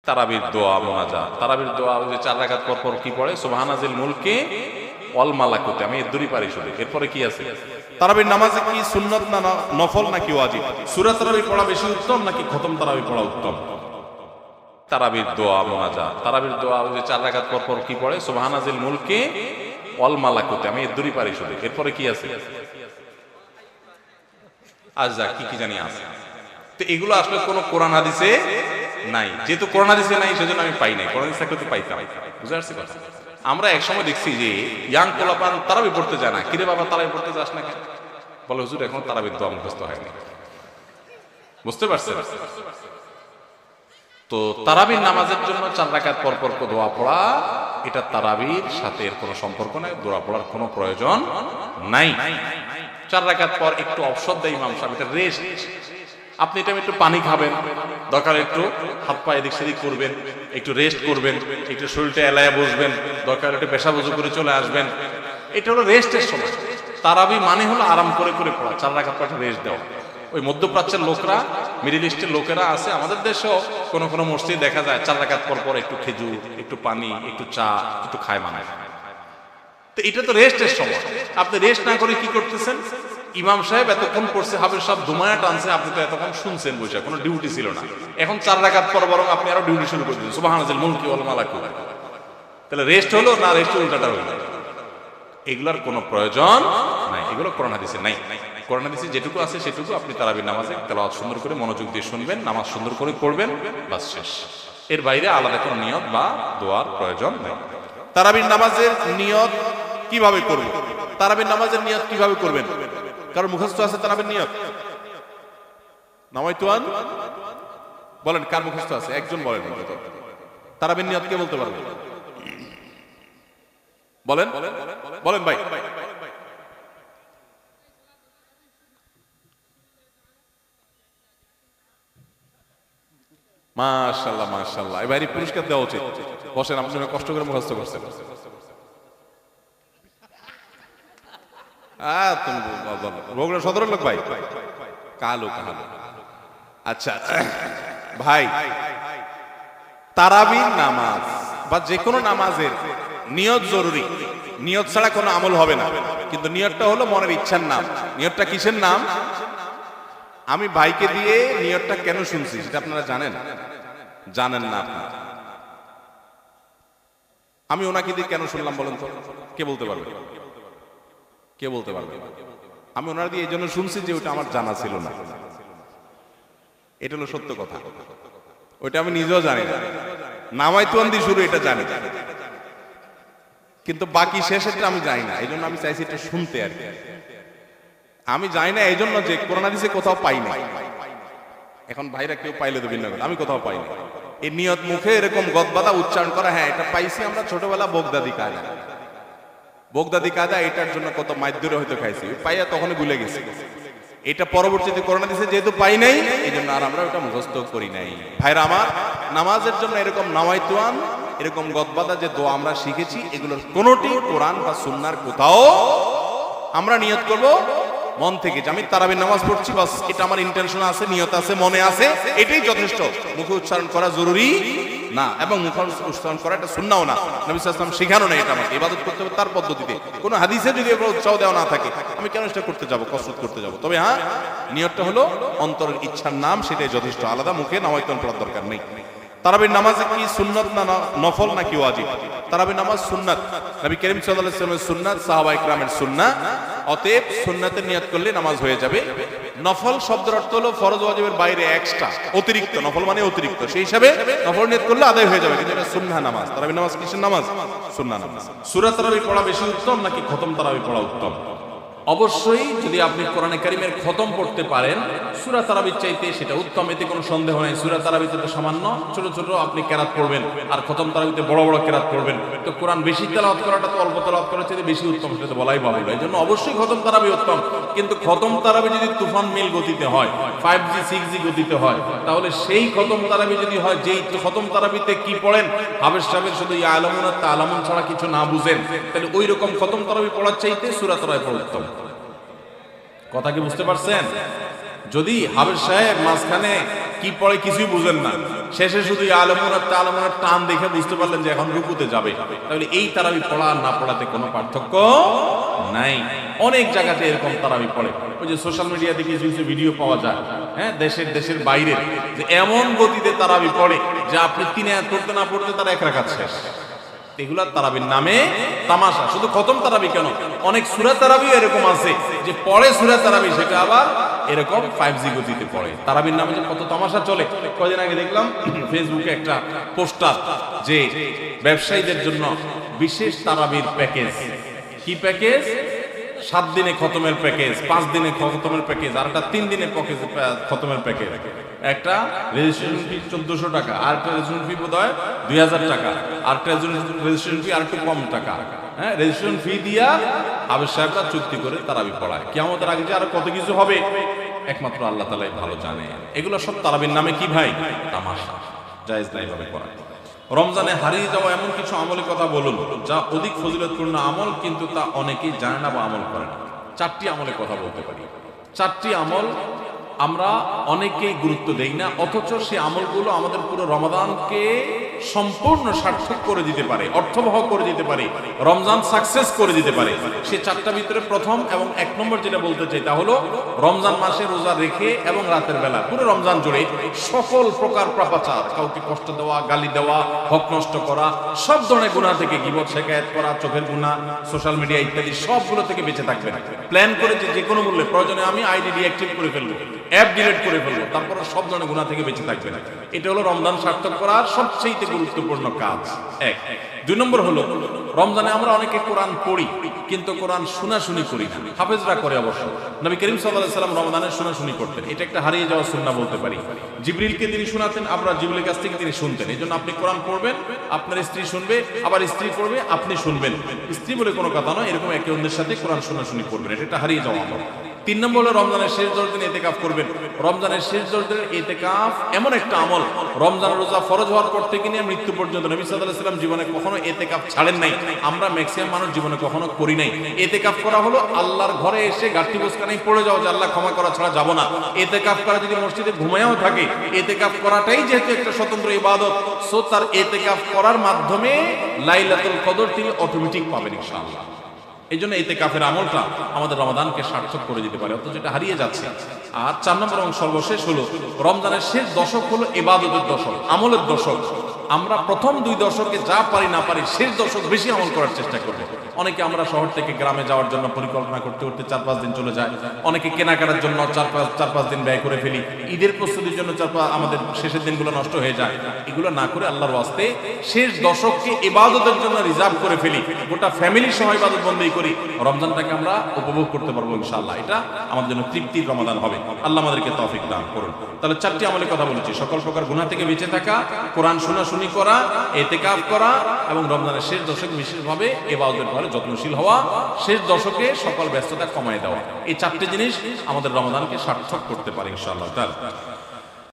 তারাবির দোয়া মোনাজাত, তারাবির দোয়া ওই যে 4 রাকাত পর পর কি পড়ে, সুবহানাজিল মুলকে ওয়াল মালাকুতে, আমি এর দূরই পারি শুধু। এরপরে কি আছে? তারাবির নামাজে কি সুন্নত না নফল নাকি ওয়াজিব? সূরা তারাবি পড়া বেশি উত্তম নাকি খতম তারাবি পড়া উত্তম? তারাবির দোয়া মোনাজাত, তারাবির দোয়া ওই যে 4 রাকাত পর পর কি পড়ে, সুবহানাজিল মুলকে ওয়াল মালাকুতে, আমি এর দূরই পারি শুধু। এরপরে কি আছে? আচ্ছা কি জানি আছে। তো এগুলো আসলে কোনো কোরআন হাদিসে নাই, যেহেতু কোরআন হাদিসে নাই সেজন্য আমি পাই নাই। কোরআন হাদিসে থাকলে তো পাইতাম। বুঝতে পারছি কথা? আমরা এক সময় দেখছি যে ইয়াং পোলাপান তারাবি পড়তে যায় না। কিরে বাবা তারাবি পড়তে যাস না কেন? বলে হুজুর এখন তারাবির দোয়া মুখস্থ হয়নি। বুঝতে পারছেন? তো তারাবির নামাজের জন্য 4 রাকাত পর পর দোয়া পড়া, এটা তারাবির সাথে এর কোনো সম্পর্ক নাই, দোয়া পড়ার কোনো প্রয়োজন নাই। 4 রাকাত পর একটু অবসর দেয় ইমাম সাহেব, এটা রেস্ট। আপনি এটা একটু পানি খাবেন, দরকার একটু হাত পা এদিক সেদিক করবেন, একটু রেস্ট করবেন, একটু শরীরটা এলায়া বসবেন, দরকার একটু পেশাব ওযু করে চলে আসবেন। এটা হলো রেস্টের সময়। তারাবি মানে হলো আরাম করে করে পড়া, 4 রাকাত পর রেস্ট দেওয়া। ওই মধ্যপ্রাচ্যের লোকরা, মিডল ইস্টের লোকেরা আছে, আমাদের দেশেও কোনো কোনো মসজিদে দেখা যায় 4 রাকাত পর পর একটু খেজুর, একটু পানি, একটু চা, একটু খায় মানায়। তো এটা তো রেস্টের সময়। আপনি রেস্ট না করে কি করতেছেন? ইমাম সাহেব এতক্ষণ পড়ছে, হাফেজ সাহেব দুমায়া টানছে, আপনি তো এতক্ষণ শুনছেন বসে, কোনো ডিউটি ছিল না। এখন 4 রাকাত পর বরং আপনি আরো ডিউটি শুরু করে দিলেন, সুবহানাল্লাহিল মুলকি ওয়াল মালাকুত। তাহলে রেস্ট হলো না রেস্ট উল্টাটা হলো? এগুলার কোনো প্রয়োজন নাই, এগুলো কোরআন হাদিসে নাই। কোরআন হাদিসে যেটুকু আছে সেটুকু আপনি তারাবির নামাজে তেলাওয়াত সুন্দর করে মনোযোগ দিয়ে শুনবেন, নামাজ সুন্দর করে পড়বেন, বাস শেষ। এর বাইরে আলাদা কোনো নিয়ত বা দোয়ার প্রয়োজন নেই। তারাবির নামাজের নিয়ত কিভাবে করব? তারাবির নামাজের নিয়ত কিভাবে করবেন? কারণ মুখস্থ আছে তারাবির নিয়ত? নামাইতুয়ান বলেন, কার মুখস্থ আছে? একজন বলেন। তারাবির নিয়ত কে বলতে পারবে? বলেন বলেন ভাই। মাশাআল্লাহ মাশাআল্লাহ, এবারে পুরস্কার দেওয়া উচিত। বসেন, আপনি কষ্ট করে মুখস্থ করছেন। তুমি বগুড়া 17 লোক ভাই, কালো কালো। আচ্ছা ভাই, তারাবির নামাজ বা যে কোনো নামাজের নিয়ত জরুরি। নিয়ত ছাড়া কোনো আমল হবে না। কিন্তু নিয়তটা হলো মনের ইচ্ছার নাম। নিয়তটা কিসের নাম? আমি ভাইকে দিয়ে নিয়তটা কেন শুনছি সেটা আপনারা জানেন? জানেন না আপনারা? আমি ওনাকে দিয়ে কেন শুনলাম বলেন তো? কে বলতে পারবে? কে বলতে পারবে? আমি ওনার দিয়ে এই জন্য শুনছি যে ওটা আমার জানা ছিল না। এটা হলো সত্য কথা। ওইটা আমি নিজেও জানি না। নামাইতুয়ান দিয়ে শুরু এটা জানি, কিন্তু বাকি শেষেরটা আমি জানি না। এই জন্য আমি চাইছি এটা শুনতে আর কি। আমি জানি না এই জন্য যে কোরআন হাদিসে কোথাও পাই না। এখন ভাইরা কেউ পাইলে তো ভিন্ন কথা, আমি কোথাও পাই না। এই নিয়ত মুখে এরকম গদবাদা উচ্চারণ করা, হ্যাঁ এটা পাইছি আমরা ছোটবেলা বগদাদি কায়দা। বগদাদি কায়দা এটার জন্য কত মাইদুরে হয়তো খাইছি, পাইয়া তখনই ভুলে গেছি। এটা পরবর্তীতে কোরআন হাদিসে যেহেতু পাই নাই, এই জন্য আর আমরা ওটা মুখস্থ করি নাই। ভাইরা আমার, নামাজের জন্য এরকম নামাইতুয়ান, এরকম গদবাদা যে দোয়া আমরা শিখেছি, এগুলোর কোনোটি কোরআন বা সুন্নাহর কোথাও আমরা নিয়ত করব মন থেকে যে আমি তারাবির নামাজ পড়ছি, বাস এটা আমার ইন্টেনশন আছে, নিয়ত আছে, মনে আছে, এটাই যথেষ্ট। মুখে উচ্চারণ করা জরুরি না, এবং মুখে উচ্চারণ করা এটা সুন্নাহও না। নবী সাল্লাল্লাহু আলাইহি ওয়াসাল্লাম শেখানো না এটা আমাকে। ইবাদত করতে হবে তার পদ্ধতিতে। কোনো হাদিসে যদি এর উৎসাহ দেওয়া না থাকে, আমি কেন সেটা করতে যাব, কসরত করতে যাব? তবে হ্যাঁ, নিয়তটা হলো অন্তরের ইচ্ছার নাম, সেটাই যথেষ্ট। আলাদা মুখে নামাইতুয়ান পড়ার দরকার নেই। তারাবির নামাজে কি সুন্নাত না নফল নাকি ওয়াজিব? তারাবির নামাজ সুন্নাত। নবী করিম সাল্লাল্লাহু আলাইহি ওয়াসাল্লামের সুন্নাত, সাহাবায়ে কেরামের সুন্নাহ। অতএব সুন্নাতের নিয়ত করলে নামাজ হয়ে যাবে। নফল শব্দের অর্থ হলো ফরজ ওয়াজিবের বাইরে এক্সট্রা, অতিরিক্ত। নফল মানে অতিরিক্ত, সেই হিসাবে নফল নিয়ত করলে আদায় হয়ে যাবে। কিন্তু এটা সুন্নাহ নামাজ। তারাবির নামাজ কিসের নামাজ? সুন্নাহ নামাজ। সূরা তারাবি পড়া বেশি উত্তম নাকি খতম তারাবি পড়া উত্তম? অবশ্যই যদি আপনি কোরআনে কারিমের খতম পড়তে পারেন, সূরা তারাবির চাইতে সেটা উত্তম, এতে কোনো সন্দেহ নাই। সূরা তারাবিতে তো সামান্য ছোট ছোট আপনি কেরাত পড়বেন, আর খতম তারাবিতে বড় বড় কেরাত পড়বেন। তো কোরআন বেশি তেলাওয়াত করাটা তো অল্প তেলাওয়াত করার চাইতে বেশি উত্তম, সেটা তো বলাই বাহুল্য। এই জন্য অবশ্যই খতম তারাবি উত্তম। কিন্তু খতম তারাবি যদি তুফান মিল গতিতে হয়, 5G 6G গতিতে হয়, তাহলে সেই খতম তারাবি যদি হয়, যেই খতম তারাবিতে কি পড়েন, হাফেজ সাহেবের শুধু ইয়া আলামুন আর তালামুন ছাড়া কিছু না বুঝেন, তাহলে ওই রকম খতম তারাবি পড়ার চাইতে সূরা তারাবি পড়া উত্তম। কথা কি বুঝতে পারছেন? যদি হাফেজ সাহেব মাঝখানে কি পড়ে কিছুই বুঝেন না, শেষে শুধু আলমুনার টান দেখে বুঝতে পারলেন যে এখন রুকুতে যাবে, তাহলে এই তারাবি পড়া আর না পড়াতে কোনো পার্থক্য নাই। অনেক জায়গাতে এরকম তারাবি পড়ে, ওই যে সোশ্যাল মিডিয়াতে কিছু কিছু ভিডিও পাওয়া যায়, হ্যাঁ, দেশের বাইরে, যে এমন গতিতে তারাবি পড়ে যে আপনি 3 আয়াত পড়তে না পড়তে তারা 1 রাকাত শেষ। এগুলা তারাবির নামে তামাশা। শুধু খতম তারাবি কেন, অনেক সূরা তারাবি এরকম আছে যে পড়ে সূরা তারাবি, সেটা আবার এরকম 5G গতিতে পড়ে। তারাবির নামে যে কত তামাশা চলে। কয়দিন আগে দেখলাম ফেসবুকে একটা পোস্টার, যে ব্যবসায়ীদের জন্য বিশেষ তারাবির প্যাকেজ। কি প্যাকেজ? 7 দিনে খতমের প্যাকেজ, 5 দিনে খতমের প্যাকেজ, আর একটা 3 দিনে খতমের প্যাকেজ। একটা রেজিস্ট্রেশন ফি 1400 টাকা, আর একটা রেজিস্ট্রেশন ফি বোধহয় 2000 টাকা, আর একটা রেজিস্ট্রেশন ফি আর একটু কম টাকা। হ্যাঁ, রেজিস্ট্রেশন ফি দিয়া হাফেজ সাহেবরা চুক্তি করে তারাবি পড়ায়। কিয়ামতের আগে যে আরো কত কিছু হবে একমাত্র আল্লাহ তাআলাই ভালো জানে। এগুলো সব তারাবির নামে কি ভাই? তামাশা। জায়েজ নাই ভাবে পড়া। রমজানে হারিয়ে যাওয়া এমন কিছু আমলের কথা বলুন যা অধিক ফজিলতপূর্ণ আমল, কিন্তু তা অনেকেই জানে না বা আমল করে না। 4টি আমলের কথা বলতে পারি। 4টি আমল আমরা অনেকেই গুরুত্ব দেই না, অথচ সেই আমলগুলো আমাদের পুরো রমাদানকে সম্পূর্ণ সার্থক করে দিতে পারে, অর্থবহ করে দিতে পারে, রমজান সাকসেস করে দিতে পারে। সেই 4টার ভিতরে প্রথম এবং 1 নম্বর যেটা বলতে চাই তা হলো রমজান মাসে রোজা রেখে এবং রাতের বেলা পুরো রমজান জুড়ে সকল প্রকার পাপাচার, কাউকে কষ্ট দেওয়া, গালি দেওয়া, হক নষ্ট করা, সব ধরনের গুনাহ থেকে, গীবত, শিকায়াত করা, চোখের গুনাহ, সোশ্যাল মিডিয়া ইত্যাদি সবগুলো থেকে বেঁচে থাকবেন। প্ল্যান করে যে কোনো মূল্যে প্রয়োজনে আমি আইডি ডিঅ্যাক্টিভ করে ফেলবো, অ্যাপ ডিলিট করে ফেলবো, তারপরে সব ধরনের গুনাহ থেকে বেঁচে থাকবেন। এটা হলো রমজান সার্থক করার সবচেয়ে গুরুত্বপূর্ণ কাজ। 2 নম্বর হলো রমজানে আমরা অনেকে কোরআন পড়ি কিন্তু কোরআন শোনাশুনি করি না। হাফেজরা করে অবশ্য। নবী করিম সাল্লাল্লাহু আলাইহি সাল্লাম রমজানে শোনাশুনি করতেন। এটা একটা হারিয়ে যাওয়া সুন্নাহ বলতে পারি। জিবরিলকে তিনি শোনাতেন, আবার জিবরিলের কাছ থেকে তিনি শুনতেন। এইজন্য আপনি কোরআন পড়বেন, আপনার স্ত্রী শুনবে, আবার স্ত্রী পড়বে, আপনি শুনবেন। স্ত্রী বলে কোনো কথা নয়, এরকম একে অন্যের সাথে কোরআন শোনাশুনি করবেন। এটা একটা হারিয়ে যাওয়া আমল। 3 নম্বর হলো রমজানের শেষ 10 দিন ইতিকাফ করবেন। রমজানের শেষ 10 দিনের ইতিকাফ এমন একটা আমল, রমজান রোজা ফরজ হওয়ার পর থেকে নিয়ে মৃত্যু পর্যন্ত নবী সাল্লাল্লাহু আলাইহি ওয়াসাল্লাম জীবনে কখনো ইতিকাফ ছাড়েন নাই। আমরা ম্যাক্সিমাম মানুষ জীবনে কখনো করি নাই। ইতিকাফ করা হলো আল্লাহর ঘরে এসে গাঁটি বোসকানি পড়ে যাও যে আল্লাহ ক্ষমা করা ছাড়া যাব না। ইতিকাফ করা যদি মসজিদে ঘুমায়ও থাকে, ইতিকাফ করাটাই যেহেতু একটা স্বতন্ত্র ইবাদত, সো তার ইতিকাফ করার মাধ্যমে লাইলাতুল কদর তিনি অটোমেটিক পাবেন ইনশাআল্লাহ। এই জন্য ইতিকাফের আমলটা আমাদের রমাদানকে সার্থক করে দিতে পারে, অথচ এটা হারিয়ে যাচ্ছে। আর 4 নম্বর এবং সর্বশেষ হলো রমজানের শেষ দশক হলো ইবাদতের দশক, আমলের দশক। আমরা প্রথম 2 দশকে যা পারি না পারি, শেষ দশক বেশি আমল করার চেষ্টা করব। অনেকে আমরা শহর থেকে গ্রামে যাওয়ার জন্য পরিকল্পনা করতে করতে 4-5 দিন চলে যায়। অনেকে কেনাকাটার জন্য 4-5 দিন ব্যয় করে ফেলি। ঈদের প্রস্তুতির জন্য আমাদের শেষের দিনগুলো নষ্ট হয়ে যায়। এগুলো না করে আল্লাহর ওয়াস্তে শেষ দশককে ইবাদতের জন্য রিজার্ভ করে ফেলি, গোটা ফ্যামিলি সহ ইবাদত বন্দেগী করি, রমজানটাকে আমরা উপভোগ করতে পারবো ইনশাআল্লাহ। এটা আমাদের জন্য তৃপ্তির রমাদান হবে। আল্লাহ আমাদেরকে তৌফিক দান করুন। তাহলে 4টি আমলের কথা বলেছি, সকল প্রকার গুনাহ থেকে বেঁচে থাকা, কোরআন শোনাশুনি করা, ইতিকাফ করা এবং রমজানের শেষ দশক বিশেষভাবে ইবাদতের পরে যত্নশীল হওয়া, শেষ দশকে সকল ব্যস্ততা কমায় দেওয়া। এই 4টি জিনিস আমাদের রমাদানকে সার্থক করতে পারে ইনশাআল্লাহ তাআলা।